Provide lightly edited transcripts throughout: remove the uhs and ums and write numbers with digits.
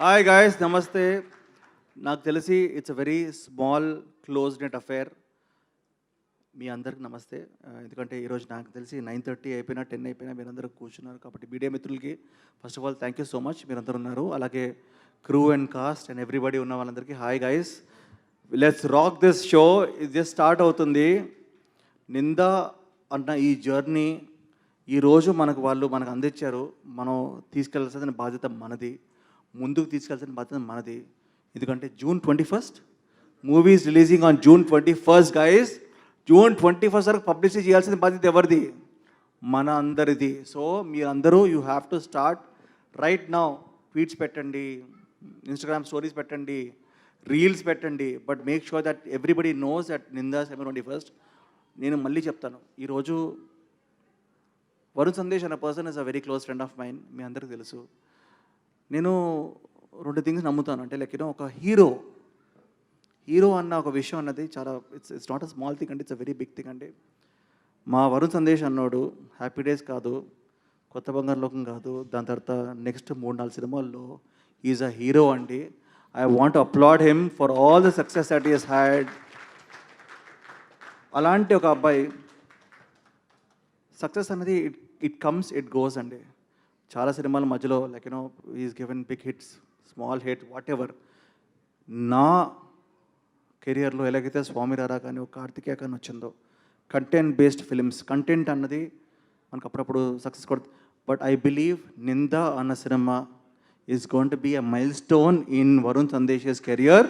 Hi guys, నమస్తే. నాకు తెలిసి it's a very small close knit affair. మీ అందరికి నమస్తే. ఎందుకంటే ఈరోజు నాకు తెలిసి 9:30 అయిపోయినా 10 అయిపోయినా మీరందరూ కూర్చున్నారు. కాబట్టి మీడియా మిత్రులకి first of all thank you so much, మీరందరూ ఉన్నారు. అలాగే crew and cost and everybody ఉన్న వాళ్ళందరికీ hi guys, let's rock this show. ఇది జస్ట్ స్టార్ట్ అవుతుంది. నిందా అన్న ఈ జర్నీ ఈరోజు మనకు అందించారు. మనం తీసుకెళ్లాల్సిన బాధ్యత మనది, ముందుకు తీసుకెళ్లాల్సిన బాధ్యత మనది. ఎందుకంటే June 21st movie is releasing on June 21st guys. June 21st వరకు పబ్లిసిటీ చేయాల్సిన బాధ్యత ఎవరిది? మన అందరిది. సో మీరందరూ you have to start right now. Tweets పెట్టండి, ఇన్స్టాగ్రామ్ స్టోరీస్ పెట్టండి, రీల్స్ పెట్టండి, but make sure that everybody knows that Nindha September 21st. నేను మళ్ళీ చెప్తాను, ఈరోజు వరుణ్ సందేశ్ అనే person is a very close friend of mine. మీ అందరికీ తెలుసు. నేను 2 థింగ్స్ నమ్ముతాను. అంటే లైక్ ఒక హీరో అన్న ఒక విషయం అన్నది చాలా it's not a small thing అండి, it's a very big thing అండి. మా వరుణ్ సందేశ్ అన్నోడు హ్యాపీ డేస్ కాదు, కొత్త బంగారు లోకం కాదు, దాని తర్వాత నెక్స్ట్ 3-4 సినిమాల్లో ఈజ్ అ హీరో అండి. I want to applaud him for all the success that he has had. అలాంటి ఒక అబ్బాయి సక్సెస్ అనేది ఇట్ కమ్స్ ఇట్ గోస్ అండి. చాలా సినిమాల మధ్యలో like is given big hits, small hit, what ever కెరియర్లో ఎలాగైతే స్వామిరారా కానీ ఒక కార్తికేయ కానీ వచ్చిందో, కంటెంట్ బేస్డ్ ఫిలిమ్స్, కంటెంట్ అన్నది మనకు అప్పుడప్పుడు సక్సెస్ కొడుతుంది. బట్ ఐ బిలీవ్ నిందా అన్న సినిమా is going to be a milestone in Varun Sandesh career.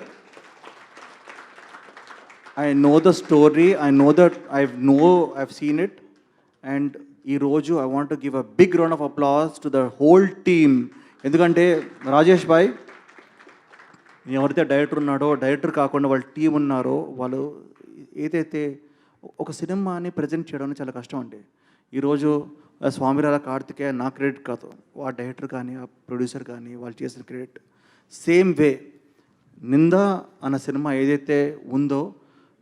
I know the story, I know that I've seen it, and ఈరోజు I want to give a big round of applause to the whole team. ఎందుకంటే రాజేష్ భాయ్ ఎవరైతే director ఉన్నాడో, director కాకుండా వాళ్ళ team ఉన్నారో, వాళ్ళు ఏదైతే ఒక సినిమాని ప్రజెంట్ చేయడం చాలా కష్టం అండి. ఈరోజు స్వామిరారా కార్తికేయ నా క్రెడిట్ కాదు, ఆ డైరెక్టర్ కానీ ఆ ప్రొడ్యూసర్ కానీ వాళ్ళు చేసిన క్రెడిట్. సేమ్ వే నిందా అన్న సినిమా ఏదైతే ఉందో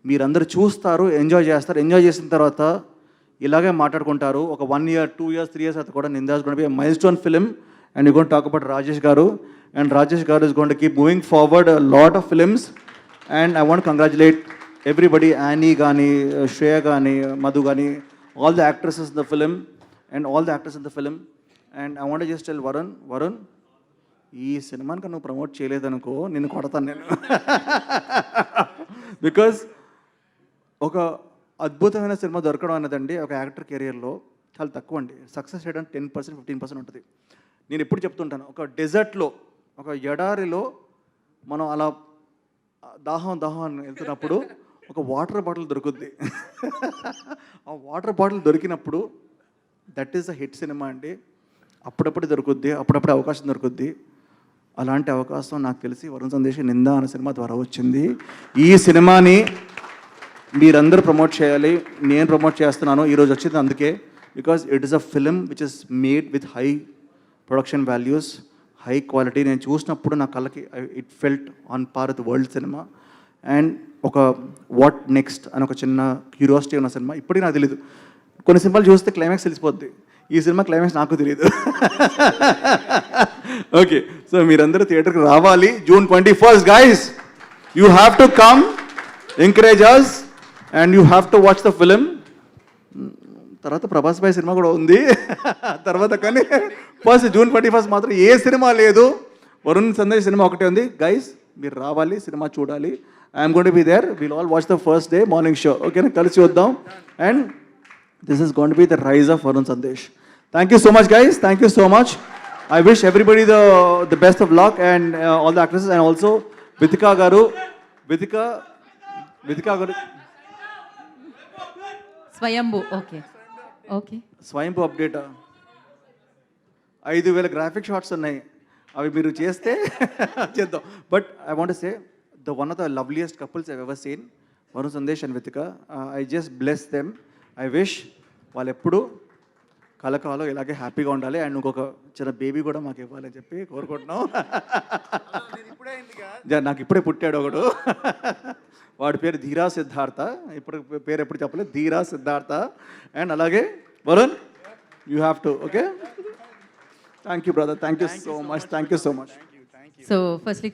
మీరందరూ చూస్తారు, ఎంజాయ్ చేస్తారు. ఎంజాయ్ చేసిన తర్వాత ఇలాగే మాట్లాడుకుంటారు. ఒక 1 year, 2 years, 3 years తర్వాత కూడా Ninda is going to be a milestone film. And you going to talk about Rajesh garu. And Rajesh garu is going to keep moving forward a lot of films. And I want congratulate everybody, Annie కానీ, శ్రేయ కానీ, మధు కానీ, all the actresses in the film and all the actors in the film. And I want just tell Varun, ఈ సినిమాని నువ్వు promote చేయలేదనుకో నిన్ను కొడతాను నేను. Because ఒక అద్భుతమైన సినిమా దొరకడం అన్నదండి ఒక యాక్టర్ కెరియర్లో చాలా తక్కువ అండి. సక్సెస్ చేయడం 10%, 15% ఉంటుంది. నేను ఎప్పుడు చెప్తుంటాను, ఒక డెజర్ట్లో, ఒక ఎడారిలో మనం అలా దాహం అని వెళ్తున్నప్పుడు ఒక వాటర్ బాటిల్ దొరుకుద్ది. ఆ వాటర్ బాటిల్ దొరికినప్పుడు దట్ ఈస్ అ హిట్ సినిమా అండి. అప్పుడప్పుడు దొరుకుద్ది, అప్పుడప్పుడు అవకాశం దొరుకుద్ది. అలాంటి అవకాశం నాకు తెలిసి వరుణ్ సందేశ్ నిందా అనే సినిమా ద్వారా వచ్చింది. ఈ సినిమాని మీరందరూ ప్రమోట్ చేయాలి, నేను ప్రమోట్ చేస్తున్నాను. ఈరోజు వచ్చింది అందుకే, because it is a film which is made with high production values, high quality. నేను చూసినప్పుడు నా కళ్ళకి it felt on par with world cinema. And ఒక వాట్ నెక్స్ట్ అని ఒక చిన్న క్యూరియాసిటీ ఉన్న సినిమా. ఇప్పటికీ నాకు తెలియదు, కొన్ని సినిమాలు చూస్తే క్లైమాక్స్ తెలిసిపోద్ది, ఈ సినిమా క్లైమాక్స్ నాకు తెలియదు. ఓకే, సో మీరందరూ థియేటర్కి రావాలి. June 21st guys, you have to come, encourage us and you have to watch the film. తర్వాత ప్రభాస్ భాయ్ సినిమా కూడా ఉంది తర్వాత, కానీ ఫస్ట్ June 21st మాత్రం ఏ సినిమా లేదు, వరుణ్ సందేశ్ సినిమా ఒకటే ఉంది. గైస్ మీరు రావాలి, సినిమా చూడాలి. I'm going to be there, will all watch the first day morning show. ఓకేనా, కలిసి వద్దాం. And this is going to be the rise of Varun Sandesh. Thank you so much guys, thank you so much. I wish everybody the best of luck and all the actresses, and also Vitika garu, Vitika garu, Swayambhu, okay. Swayambhu update. 5,000 graphic shots ఉన్నాయి, అవి మీరు చేస్తే చేద్దాం. But I want to say one of the loveliest couples I've ever seen, Varun Sandesh and Vitika. I just bless them. I wish వాళ్ళు ఎప్పుడు కలకాలం ఇలాగే హ్యాపీగా ఉండాలి. అండ్ ఇంకొక చిన్న బేబీ కూడా మాకు ఇవ్వాలని చెప్పి కోరుకుంటున్నాం. నాకు ఇప్పుడే పుట్టాడు ఒకడు, వాడి పేరు ధీరా సిద్ధార్థ. ఇప్పుడు పేరు ఎప్పుడు చెప్పలేదు, ధీరా సిద్ధార్థ. అండ్ అలాగే Varun, you have to. Okay, thank you brother, thank you so much, thank you so much. So firstly